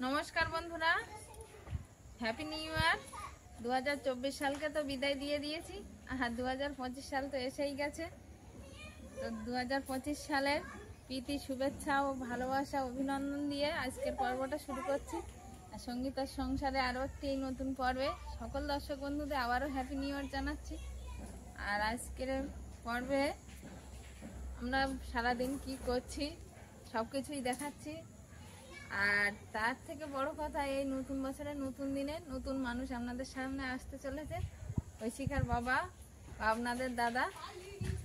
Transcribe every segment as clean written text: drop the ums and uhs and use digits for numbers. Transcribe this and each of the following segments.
নমস্কার বন্ধুরা, happy new year. 2024 সালকে তো বিদায় দিয়ে দিয়েছি, আর 2025 সাল তো এসেই গেছে। তো 2025 সালের প্রীতি, শুভেচ্ছা ও ভালোবাসা, অভিনন্দন দিয়ে আজকের পর্বটা শুরু করছি। আর সঙ্গীতার সংসারে আরও একটি নতুন পর্বে সকল দর্শক বন্ধুদের আবারও হ্যাপি নিউ ইয়ার জানাচ্ছি। আর আজকের পর্বে আমরা সারাদিন কি করছি সব কিছুই দেখাচ্ছি। আর তার থেকে বড় কথা, এই নতুন বছরের নতুন দিনে নতুন মানুষ আপনাদের সামনে আসতে চলেছে। ঐশিখার বাবা বা আপনাদের দাদা।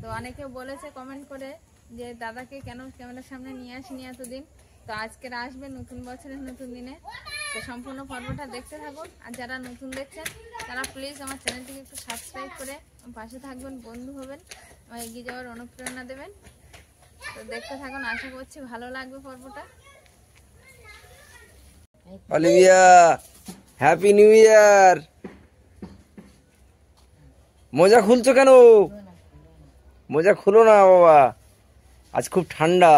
তো অনেকে বলেছে কমেন্ট করে যে দাদাকে কেন ক্যামেরার সামনে নিয়ে আসিনি এতদিন। তো আজকের আসবে নতুন বছরের নতুন দিনে। তো সম্পূর্ণ পর্বটা দেখতে থাকুন। আর যারা নতুন দেখছেন তারা প্লিজ আমার চ্যানেলটিকে একটু সাবস্ক্রাইব করে পাশে থাকবেন, বন্ধু হবেন, আমার এগিয়ে যাওয়ার অনুপ্রেরণা দেবেন। তো দেখতে থাকুন, আশা করছি ভালো লাগবে পর্বটা। Olivia, happy new year. মোজা খুলছো কেন? মোজা খুলো না বাবা, আজ খুব ঠান্ডা।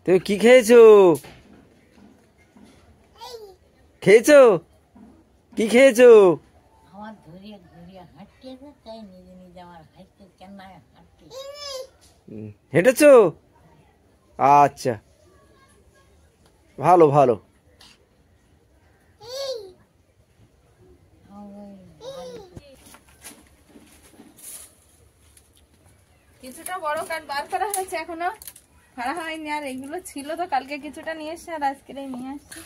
তুমি কি খেয়েছো? খেয়েছো কি খেয়েছো? আমার ধরিয়ে ধরিয়ে হাঁটতেছে, তাই নিজে নিজে আমার হাঁটতে কেন্নায় হাঁটতে। হেঁটেছো? আচ্ছা, ভালো ভালো। কিছুটা বড় কাঠ বার করা হয়েছে, এখনো ফাড়া হয়নি। আর এগুলো ছিল তো কালকে কিছুটা নিয়ে এসছে, আর আজকে নিয়ে আসছি।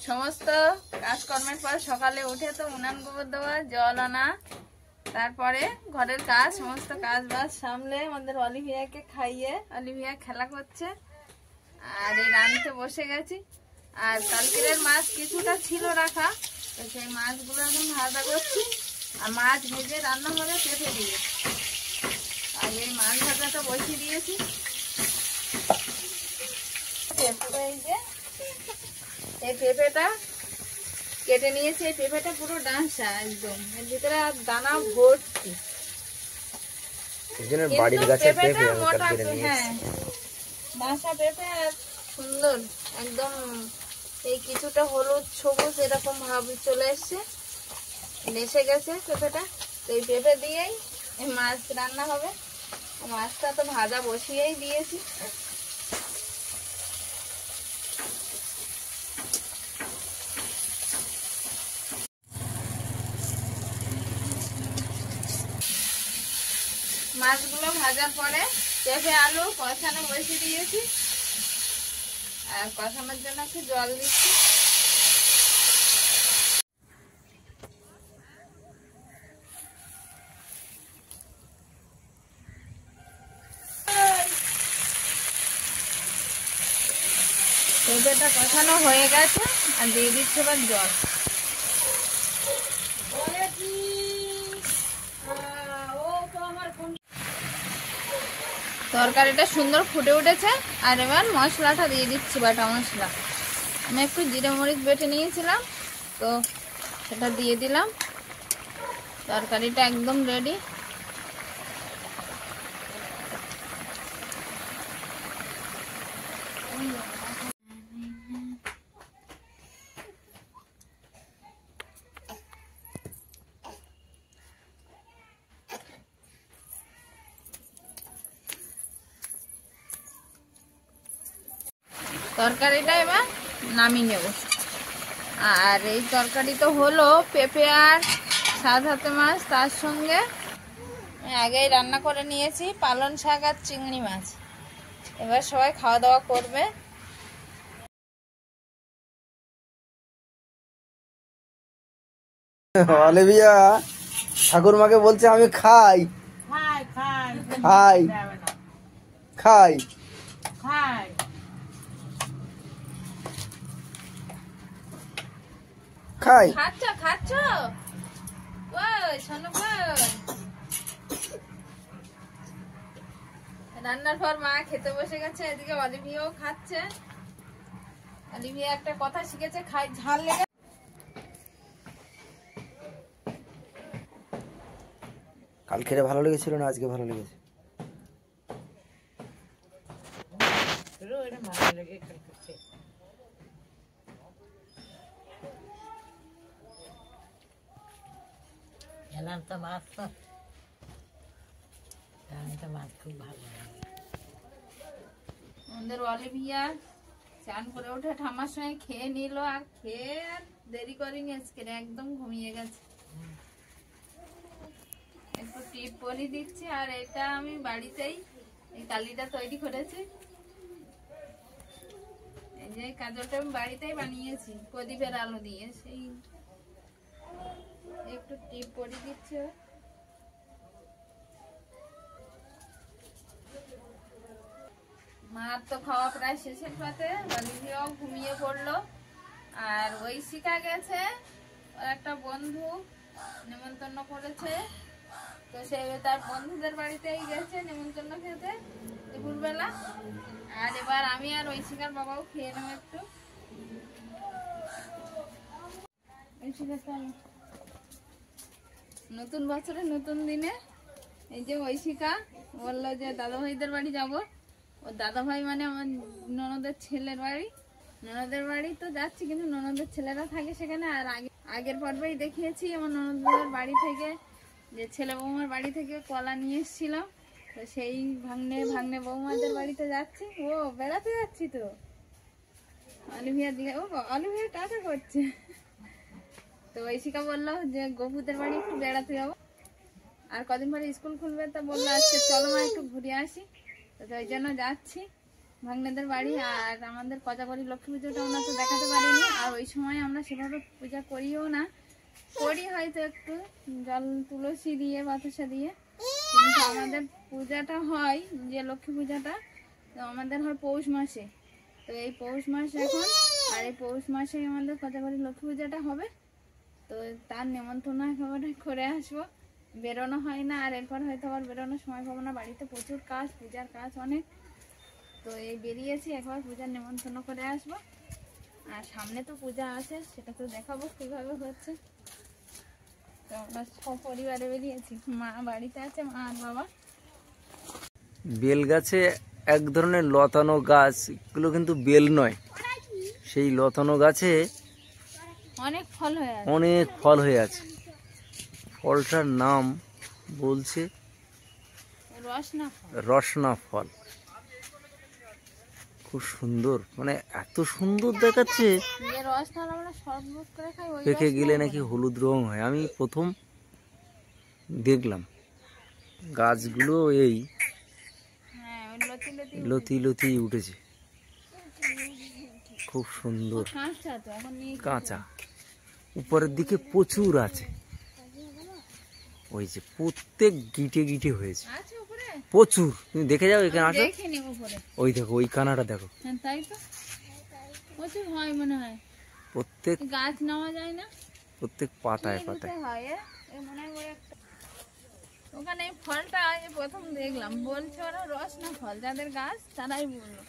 সমস্ত কাজকর্মের পর সকালে উঠে তো উনান গোবর দেওয়া, জল আনা, তারপরে ঘরের কাজ, সমস্ত কাজ বাজ সামলে আমাদের অলিভিয়াকে খাইয়ে অলিভিয়া খেলা করছে। আর এই রাঁধতে বসে গেছি। আর কালকের মাছ কিছুটা ছিল রাখা, তো সেই মাছগুলো এখন ভাজা করছি। আর মাছ ভেজে রান্না হবে পেঁপে দিয়ে। আর এই মাছ ভাজাটা বসিয়ে দিয়েছি। এই যে এই পেঁপেটা কেটে নিয়েছি। এই পেঁপেটা পুরো ডাঁসা একদম, এর ভিতরে আর দানা ভর্তি। বাড়ির গাছের পেঁপে, হ্যাঁ, ডাঁসা পেঁপে আর সুন্দর একদম। এই কিছুটা হলুদ সবুজ এরকম ভাব চলে এসছে, নেসে গেছে পেঁপেটা। তো এই পেঁপে দিয়েই এই মাছ রান্না হবে। মাছটা তো ভাজা বসিয়েই দিয়েছি। মাছগুলো ভাজার পরে পেঁপে আলু কষানো বসিয়ে দিয়েছি। আর কষানোর জন্য একটু জল দিচ্ছি। পেঁপেটা কষানো হয়ে গেছে, আর দিয়ে দিচ্ছি এবার জল। তরকারিটা সুন্দর ফুটে উঠেছে। আর এবার মশলাটা দিয়ে দিচ্ছি, বাটা মশলা। আমি একটু জিরে মরিচ বেটে নিয়েছিলাম, তো সেটা দিয়ে দিলাম। তরকারিটা একদম রেডি। তরকারিটা এবার নামিয়ে নেব। আর এই তরকারি তো হলো পেঁপে আর সাত হাতে মাছ, তার সঙ্গে আগেই রান্না করে নিয়েছি পালং শাক আর চিংড়ি মাছ। এবার সবাই খাওয়া দাওয়া করবে। অলিভিয়া ঠাকুর মাকে বলছে আমি খাই খাই খাই খাই খাই খাই। খাই। খাচ্ছ খাচ্ছ? ওই শোনো, রান্নার পর মা খেতে বসে গেছে, এদিকে অলিভিয়াও খাচ্ছে। অলিভিয়া একটা কথা শিখেছে, খাই ঝাল লেগে। কাল খেতে ভালো লেগেছিল না আজকে ভালো লেগেছে? এলাম তো মাছ, তো আমি তো মাছ খুব ভালো লাগে। আমাদের অলিভিয়া চান করে উঠে ঠাম্মার সঙ্গে খেয়ে নিল, আর খেয়ে আর দেরি করিনি আজকে, একদম ঘুমিয়ে গেছে। একটু টিপ পরি দিচ্ছি, আর এটা আমি বাড়িতেই এই কালিটা তৈরি করেছি। এই যে কাজলটা আমি বাড়িতেই বানিয়েছি প্রদীপের আলো দিয়ে, সেই একটু টিপ পরি দিচ্ছি। মার তো খাওয়া প্রায় শেষের পথে, অলিভিয়াও ঘুমিয়ে পড়লো। আর ওই শিখা গেছে, ওর একটা বন্ধু নেমন্তন্ন করেছে, তো সে তার বন্ধুদের বাড়িতেই গেছে নেমন্তন্ন খেতে দুপুরবেলা। আর এবার আমি আর ওই শিখার বাবাও খেয়ে নেবো একটু। নতুন বছরে নতুন দিনে এই যে ঐশিকা বললো যে দাদা ভাইদের বাড়ি যাবো। ও দাদা ভাই মানে আমার ননদের ছেলের বাড়ি, ননদের বাড়ি তো যাচ্ছি, কিন্তু ননদের ছেলেরা থাকে সেখানে। আর আগের পর্বেই দেখিয়েছি আমার ননদের বাড়ি থেকে, যে ছেলে বৌমার বাড়ি থেকে কলা নিয়ে এসেছিলাম, তো সেই ভাগ্নে বৌমাদের বাড়িতে যাচ্ছি। ও বেড়াতে যাচ্ছি তো। অলিভিয়ার দিকে, ও অলিভিয়া টাটা করছে। তো ঐশিকা বললো যে গপুদের বাড়ি একটু বেড়াতে যাবো, আর কদিন পরে স্কুল খুলবে, তো বললো আজকে চলো মা একটু ঘুরে আসি। তো ওই জন্য যাচ্ছি ভাগ্নেদের বাড়ি। আর আমাদের কোজাগরী লক্ষ্মী পুজোটা আমরা তো দেখাতে পারিনি, আর ওই সময় আমরা সেভাবে পূজা করিও না, করি হয়তো একটু জল তুলসী দিয়ে বাতাসা দিয়ে, কিন্তু আমাদের পূজাটা হয় যে লক্ষ্মী পূজাটা, তো আমাদের হয় পৌষ মাসে। তো এই পৌষ মাস এখন, আর এই পৌষ মাসে আমাদের কোজাগরী লক্ষ্মী পূজাটা হবে। তো তার নেমন্তন্ন একেবারে করে আসবো, বেরোনো হয় না। আর এরপর হয়তো আবার বেরোনোর সময় পাবো না, বাড়িতে প্রচুর কাজ, পূজার কাজ অনেক। তো এই বেরিয়েছি, একবার পূজার নেমন্তন্ন করে আসবো। আর সামনে তো পূজা আছে, সেটা তো দেখাবো কিভাবে হচ্ছে। তো আমরা সপরিবারে বেরিয়েছি, মা বাড়িতে আছে, মা আর বাবা। বেল গাছে এক ধরনের লতানো গাছ, এগুলো কিন্তু বেল নয়, সেই লতানো গাছে অনেক ফল হয়ে আছে, অনেক ফল হয়ে আছে। ফলটার নাম বলছে রসনা ফল। রসনা ফল। খুব সুন্দর, মানে এত সুন্দর দেখাচ্ছে। যে রসনা আমরা শরবত করে খাই, ওই পেকে রসনা গেলে বলে। নাকি হলুদ রং হয়। আমি প্রথম দেখলাম গাছগুলো এই হ্যাঁ, ওই লতি লতি লতি লতি উঠেছে, খুব সুন্দর। কাঁচা তো এখন নিয়ে কাঁচা, উপরের দিকে প্রচুর আছে, ওই যে প্রত্যেক গিটে গিটে হয়েছে আছে উপরে, প্রচুর। তুমি দেখে যাও, এখানে আসো, দেখিনি উপরে। ওই দেখো ওই কানাটা দেখো, হ্যাঁ তাই তো, প্রচুর হয় মনে হয়। প্রত্যেক গাছ নেওয়া যায় না, প্রত্যেক পাতায় কিনতে পাতায়। হয়। এ মনে হয় ওই একটা ওখানে এই ফলটা আজ প্রথম দেখলাম, বলছে ওরা রসনা ফল, যাদের গাছ তারাই বললো।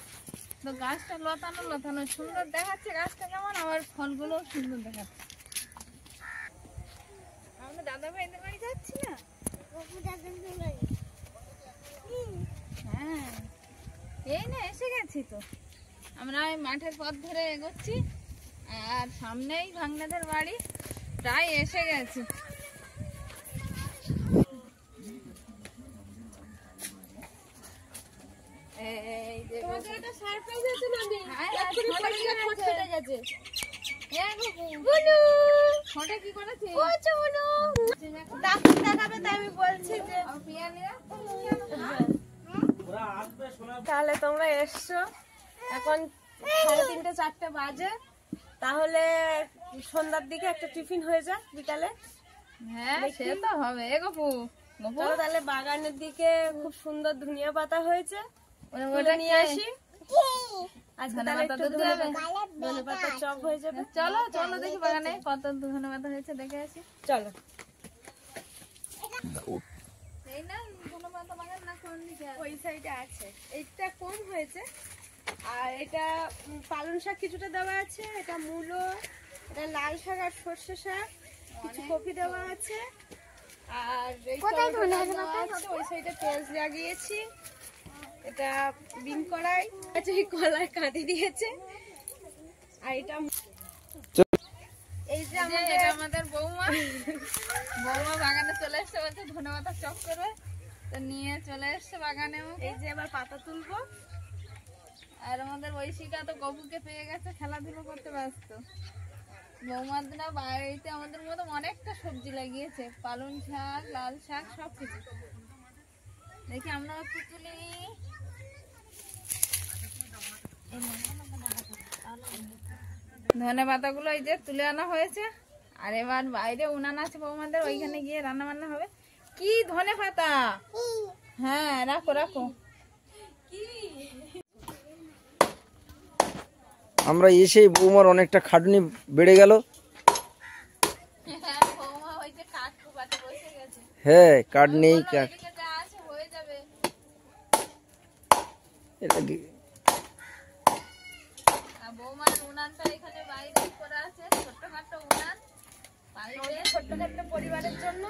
তো গাছটা লতানো লতানো সুন্দর দেখাচ্ছে, গাছটা কেমন, আবার ফলগুলো সুন্দর দেখাচ্ছে। আমরা দাদা ভাইদের বাড়ি যাচ্ছি না? হ্যাঁ, এই না এসে গেছি তো। আমরা ওই মাঠের পথ ধরে এগোচ্ছি, আর সামনেই ভাগ্নেদের বাড়ি, প্রায় এসে গেছি। এই যে তোমাদের একটা সারপ্রাইজ আছে না, আমি এক্ষুনি ঠোঁট ফেটে গেছে। এ বুনু ঠোঁটে কি করেছে? ওচো বুনু ডাক্তার দেখাবে, তাই আমি বলছি যে পিয়া নিয়ে। তাহলে তোমরা এসছো, এখন 3:30 4টে বাজে, তাহলে সন্ধ্যার দিকে একটা টিফিন হয়ে যায় বিকালে। হ্যাঁ সে তো হবে। এ গপু গপু চলো তাহলে বাগানের দিকে খুব সুন্দর ধনিয়া পাতা হয়েছে, ওটা নিয়ে আসি। আজকে তাহলে একটু ধনে পাতা চপ হয়ে যাবে। চলো চলো দেখি বাগানে কত ধন্যবাদ হয়েছে, দেখে আসি। চলো। এই না ধন্যবাদ বাগান না ওই সাইডে আছে, এইটা কম হয়েছে। আর এটা পালং শাক কিছুটা দেওয়া আছে, এটা মূলো, এটা লাল শাক আর সর্ষে শাক, কিছু কপি দেওয়া আছে। আর ওই সাইডে পেঁয়াজ লাগিয়েছি, এটা বিন কড়াই আছে, কলাই কাঁদি দিয়েছে। আর এটা এই যে আমাদের বৌমা বাগানে চলে এসছে, বলছে ধনেপাতা চপ করবে, তো নিয়ে চলে এসছে বাগানে। এই যে এবার পাতা তুলবো। আর আমাদের ঐশিকা তো গবুকে পেয়ে গেছে, খেলাধুলো করতে ব্যস্ত। বৌমাদরা বাড়িতে আমাদের মতো অনেকটা সবজি লাগিয়েছে, পালং শাক, লাল শাক, সবকিছু। দেখি আমরা একটু তুলি। ধনে পাতাগুলো এই যে তুলে আনা হয়েছে। আর এবার বাইরে উনান আছে বৌমাদের, ওইখানে গিয়ে রান্না বান্না হবে। কি ধনে পাতা? হ্যাঁ, রাখো রাখো। আমরা এসেই বৌমার অনেকটা খাটুনি বেড়ে গেল। বৌমা ওই যে কাঠ কুপাতে বসে গেছে। হ্যাঁ, কাঠ নেই, কাঠ এদিকে যা আছে হয়ে যাবে। এটা আর বৌমার উনানটা এখানে বাইরে করা আছে, ছোট্টখাট্টো উনান। বাইরে ছোট্টখাট্ট পরিবারের জন্য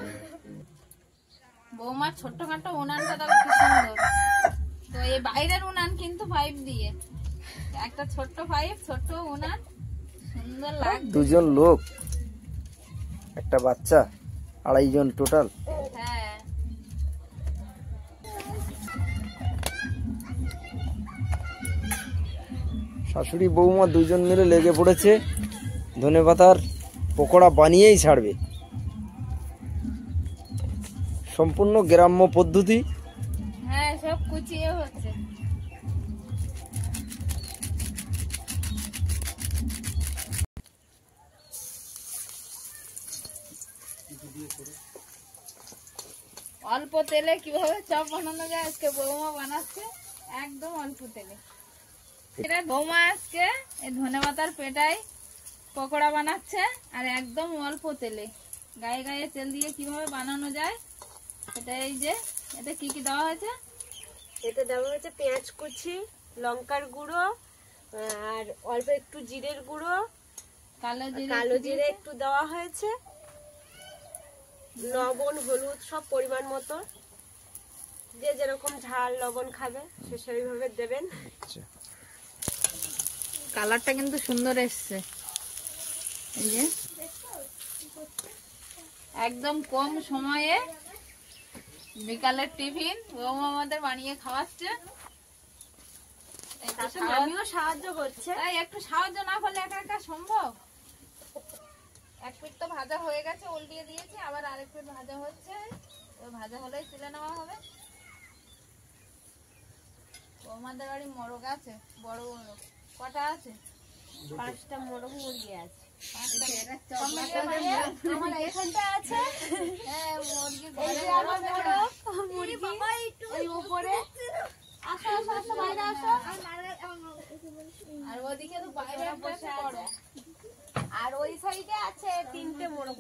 বৌমার ছোট্টখাট্টো উনানটা দেখো কি সুন্দর। তো এই বাইরের উনান কিন্তু পাইপ দিয়ে, একটা ছোট্ট পাইপ, ছোট্ট উনান, সুন্দর লাগছে। দুজন লোক, একটা বাচ্চা, 2.5 জন টোটাল। হ্যাঁ, শাশুড়ি বৌমা দুজন মিলে লেগে পড়েছে, ধনেপাতার পকোড়া বানিয়েই ছাড়বে। সম্পূর্ণ গ্রাম্য পদ্ধতি। হ্যাঁ, সব কুচিয়ে হচ্ছে। অল্প তেলে কিভাবে চপ বানানো যায় আজকে বৌমা বানাচ্ছে, একদম অল্প তেলে। এটা বৌমা আজকে এই ধনেপাতার পেটাই পকোড়া বানাচ্ছে, আর একদম অল্প তেলে, গায়ে গায়ে তেল দিয়ে কিভাবে বানানো যায় এটা। এই যে এটা কি কি দেওয়া হয়েছে? এতে দেওয়া হয়েছে পেঁয়াজ কুচি, লঙ্কার গুঁড়ো, আর অল্প একটু জিরের গুঁড়ো, কালো জিরে একটু দেওয়া হয়েছে, লবণ, হলুদ সব পরিমাণ মতো, যে যেরকম ঝাল লবণ খাবে সে সেইভাবে দেবেন। কালারটা কিন্তু সুন্দর এসছে। এই যে একদম কম সময়ে বিকালের টিফিন বৌমা আমাদের বানিয়ে খাওয়াচ্ছে। আমিও সাহায্য করছে। তাই একটু সাহায্য না করলে একা একা সম্ভব? এক পিঠ তো ভাজা হয়ে গেছে, উল্টিয়ে দিয়েছি, আবার আরেক পিঠ ভাজা হচ্ছে। ওই ভাজা হলেই তুলে নেওয়া হবে। বৌমাদের বাড়ি মোরগ আছে, বড় মোরগ। কটা আছে? 5টা মোরগ মুরগি আছে। আমার এখানটা আছে। হ্যাঁ, মুরগির ঘরে আমার মোরগ মুরগি এই উপরে। আসো আসো আসো, বাইরে আসো। আর ওদিকে তো বাইরে বসে বড়। আর ওই সাইডে আছে 3টে মোরগ।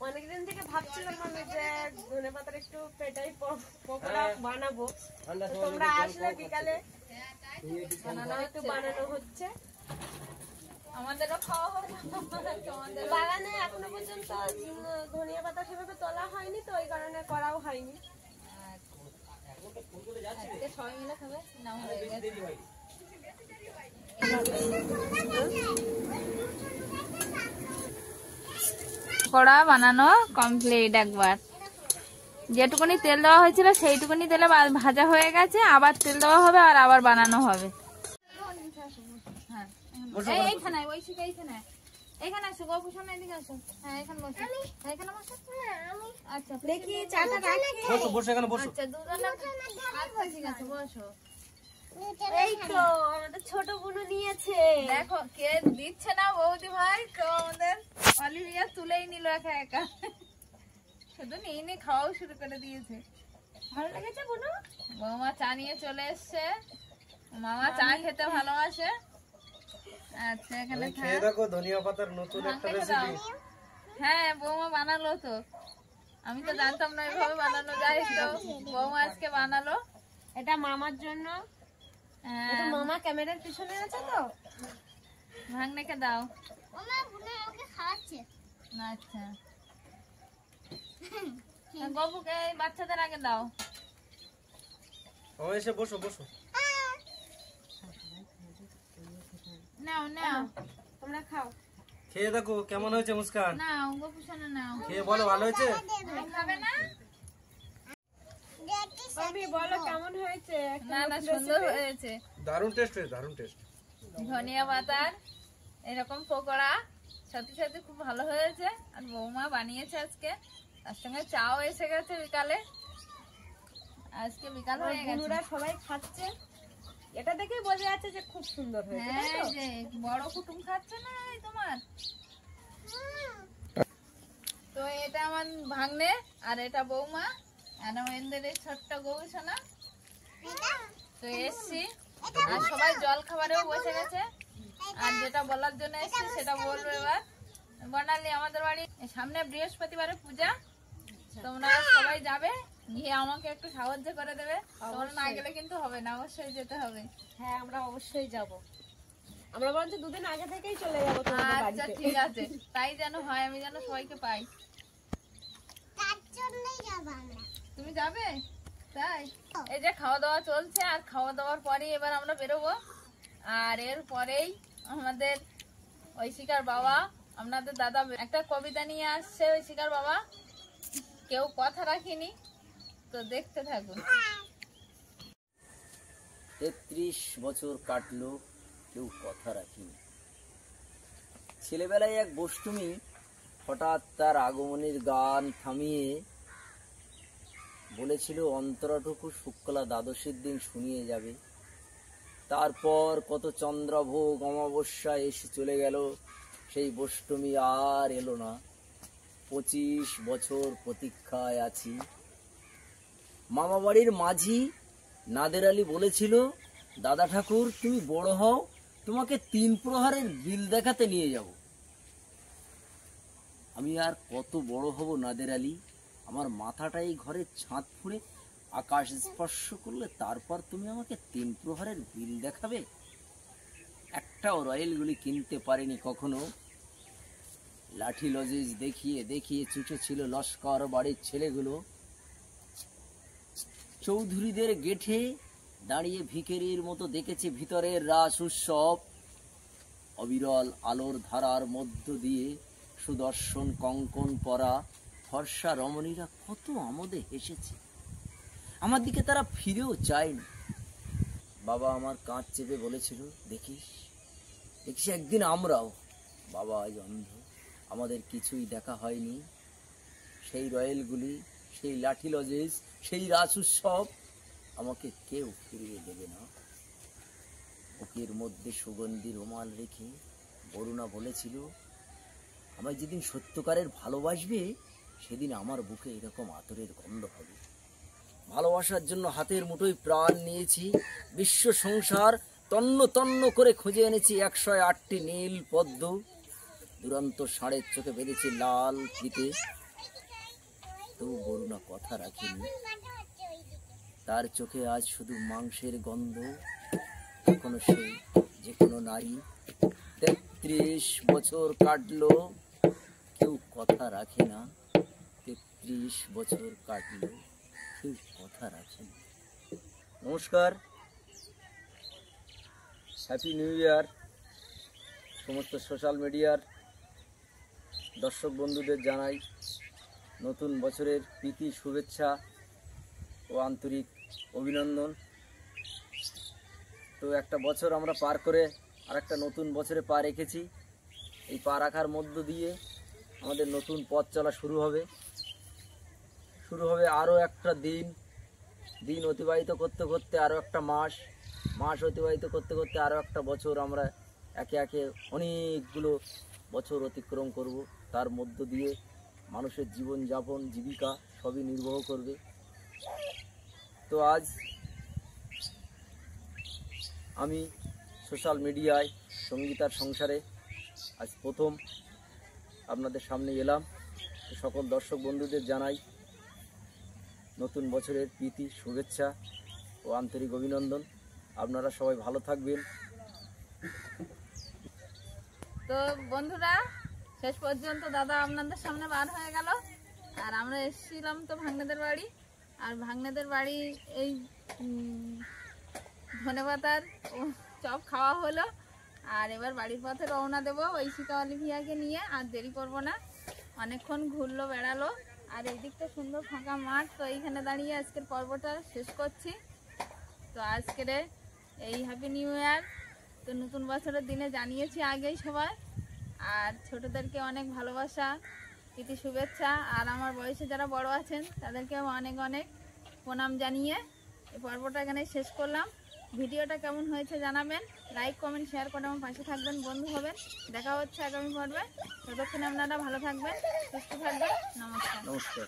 অনেকদিন থেকে ভাবছিলাম আমি যে ধনেপাতার একটু পেটাই পকোড়া বানাবো, তো তোমরা আসলে বিকালে একটু বানানো হচ্ছে। আমাদেরও খাওয়া হবে। তোমাদের বাগানে এখনো পর্যন্ত ধনিয়া পাতা সেভাবে তোলা হয়নি, তো ওই কারণে করাও হয়নি। আজকে সবাই মিলে খাবে না? হয়ে গেছে। পকোড়া বানানো কমপ্লিট। একবার যেটুকুনি তেল দেওয়া হয়েছিল সেইটুকুনি তেলে ভাজা হয়ে গেছে, আবার তেল দেওয়া হবে আর আবার বানানো হবে। হ্যাঁ, এইখানে ঐশিকা, এইখানে এইখানে আসো, গোপুষণ এদিকে আসো। হ্যাঁ, এখানে বসো, এখানে বসো। আচ্ছা, দেখি চাটা রাখি। আচ্ছা, দুজনে। আচ্ছা, ঠিক আছে, বসো। এই তো আমাদের ছোট বুনু নিয়েছে। দেখো কে দিচ্ছে না বৌদি ভাই, তো আমাদের অলিভিয়া তুলেই নিল একা একা, শুধু নিয়ে নিয়ে খাওয়াও শুরু করে দিয়েছে। ভালো লেগেছে বুনু? বৌমা চা নিয়ে চলে এসছে। মামা চা খেতে ভালোবাসে। আচ্ছা, এখানে খেয়ে দেখো ধনিয়া পাতার নতুন একটা রেসিপি। হ্যাঁ, বৌমা বানালো তো। আমি তো জানতাম না এভাবে বানানো যায়, তো বৌমা আজকে বানালো। এটা মামার জন্য। এটা মামা ক্যামেরার পিছনে আছে তো। ভাগ্নেকে দাও। আচ্ছা গপুকে বাচ্চাদের আগে দাও। এসে বসো বসো। নাও নাও তোমরা খাও। খেয়ে দেখো কেমন হয়েছে মুস্কান। নাও গপু শোনো নাও। খেয়ে বলো ভালো হয়েছে। খাবে না? আমি বলো কেমন হয়েছে। না না সুন্দর হয়েছে। দারুণ টেস্ট হয়েছে, দারুণ টেস্ট। ধনিয়া পাতার এরকম পকোড়া সত্যি সত্যি খুব ভালো হয়েছে। আর বৌমা বানিয়েছে আজকে, তার সঙ্গে চাও এসে গেছে বিকালে। আজকে বিকাল হয়ে গেছে। বন্ধুরা সবাই খাচ্ছে, এটা দেখেই বোঝা যাচ্ছে যে খুব সুন্দর হয়েছে। তাই হ্যাঁ তো? যে বড় কুটুম খাচ্ছে না এই তোমার। তো এটা আমার ভাগ্নে আর এটা বৌমা আর আমাদের এই ছোট্ট গৌসোনা। তো এসছি আর সবাই জল খাবারেও বসে গেছে। আর যেটা বলার জন্য এসছি সেটা বলবো এবার। বর্ণালী আমাদের বাড়ি সামনে বৃহস্পতিবারে পূজা, তোমরা সবাই যাবে, গিয়ে আমাকে একটু সাহায্য করে দেবে। তোমরা না গেলে কিন্তু হবে না, অবশ্যই যেতে হবে। হ্যাঁ আমরা অবশ্যই যাব। আমরা বরঞ্চ দুদিন আগে থেকেই চলে যাবো তোমাদের আচ্ছা বাড়িতে। ঠিক আছে, তাই যেন হয়, আমি যেন সবাইকে পাই। তুমি যাবে? তাই এই যে খাওয়া দাওয়া চলছে, আর খাওয়া দাওয়ার পরে এবার আমরা বেরোবো। আর এর পরেই আমাদের ঐশিকার বাবা, আপনাদের দাদা একটা কবিতা নিয়ে আসছে। ঐশিকার বাবা কেউ কথা রাখিনি, তো দেখতে থাকুন। 33 বছর কাটলো, কেউ কথা রাখিনি। ছেলেবেলায় এক বষ্টমী হঠাৎ তার আগমনের গান থামিয়ে বলেছিল অন্তরাটুকু শুক্লা দ্বাদশীর দিন শুনিয়ে যাবে। তারপর কত চন্দ্রভোগ অমাবস্যা এসে চলে গেল, সেই বষ্টমী আর এলো না। 25 বছর প্রতীক্ষায় আছি। মামাবাড়ির মাঝি নাদের আলী বলেছিল, দাদা ঠাকুর তুমি বড় হও, তোমাকে 3 প্রহারের বিল দেখাতে নিয়ে যাব। আমি আর কত বড় হব নাদের আলী, আমার মাথাটা এই ঘরের ছাদ ফুঁড়ে আকাশ স্পর্শ করলে তারপর তুমি আমাকে 3 প্রহারের বিল দেখাবে। একটাও রয়েলগুলি কিনতে পারিনি কখনো। লাঠি লজেজ দেখিয়ে দেখিয়ে ছুটেছিল লস্কর বাড়ির ছেলেগুলো। চৌধুরীদের গেটে দাঁড়িয়ে ভিখারির মতো দেখেছে ভিতরের রাস উৎসব। অবিরল আলোর ধারার মধ্য দিয়ে সুদর্শন কঙ্কন পরা ফর্সা রমণীরা কত আমোদে হেসেছে। আমার দিকে তারা ফিরেও চায়নি। বাবা আমার কাঁধ চেপে বলেছিল, দেখিস দেখিস একদিন আমরাও। বাবা আজ অন্ধ, আমাদের কিছুই দেখা হয়নি। সেই রয়েলগুলি, সেই লাঠি লজেস, সেই রাস উৎসব আমাকে কেউ ফিরিয়ে দেবে না। বুকের মধ্যে সুগন্ধি রুমাল রেখে বরুণা বলেছিল, আমায় যেদিন সত্যকারের ভালোবাসবে সেদিন আমার বুকে এরকম আতরের গন্ধ হবে। ভালোবাসার জন্য হাতের মুঠোয় প্রাণ নিয়েছি। বিশ্ব সংসার তন্ন তন্ন করে খুঁজে এনেছি 108টি নীল পদ্ম। দুরন্ত ষাঁড়ের চোখে বেঁধেছি লাল ফিতে। তবু বরুণা কথা রাখেনি। তার চোখে আজ শুধু মাংসের গন্ধ। এখনো সে যে কোনো নারী। 33 বছর কাটলো, কেউ কথা রাখে না। 33 বছর কাটলো, কেউ কথা রাখে না। নমস্কার, হ্যাপি নিউ ইয়ার সমস্ত সোশ্যাল মিডিয়ার দর্শক বন্ধুদের জানাই নতুন বছরের প্রীতি শুভেচ্ছা ও আন্তরিক অভিনন্দন। তো একটা বছর আমরা পার করে আর একটা নতুন বছরে পা রেখেছি। এই পা রাখার মধ্য দিয়ে আমাদের নতুন পথ চলা শুরু হবে আরও একটা দিন অতিবাহিত করতে করতে আরও একটা মাস অতিবাহিত করতে করতে আরও একটা বছর। আমরা একে একে অনেকগুলো বছর অতিক্রম করব। তার মধ্য দিয়ে মানুষের জীবনযাপন জীবিকা সবই নির্বাহ করবে। তো আজ আমি সোশ্যাল মিডিয়ায় সঙ্গীতার সংসারে আজ প্রথম আপনাদের সামনে এলাম। সকল দর্শক বন্ধুদের জানাই নতুন বছরের প্রীতি, শুভেচ্ছা ও আন্তরিক অভিনন্দন। আপনারা সবাই ভালো থাকবেন। তো বন্ধুরা, শেষ পর্যন্ত দাদা আপনাদের সামনে বার হয়ে গেল, আর আমরা এসেছিলাম তো ভাগ্নেদের বাড়ি। আর ভাগ্নেদের বাড়ি এই ধনেপাতার চপ খাওয়া হলো, আর এবার বাড়ির পথে রওনা দেবো ঐশিকা অলিভিয়াকে নিয়ে। আর দেরি করব না, অনেকক্ষণ ঘুরলো বেড়ালো। আর এই দিকটা সুন্দর ফাঁকা মাঠ, তো এইখানে দাঁড়িয়ে আজকের পর্বটা শেষ করছি। তো আজকের এই হ্যাপি নিউ ইয়ার, তো নতুন বছরের দিনে জানিয়েছি আগেই সবাই। আর ছোটদেরকে অনেক ভালোবাসা, প্রীতি, শুভেচ্ছা। আর আমার বয়সে যারা বড় আছেন তাদেরকেও অনেক অনেক প্রণাম জানিয়ে এই পর্বটা এখানে শেষ করলাম। ভিডিওটা কেমন হয়েছে জানাবেন, লাইক, কমেন্ট, শেয়ার করে আমার পাশে থাকবেন, বন্ধু হবেন। দেখা হচ্ছে আগামী পর্বে। ততক্ষণে আপনারা ভালো থাকবেন, সুস্থ থাকবেন। নমস্কার। নমস্কার।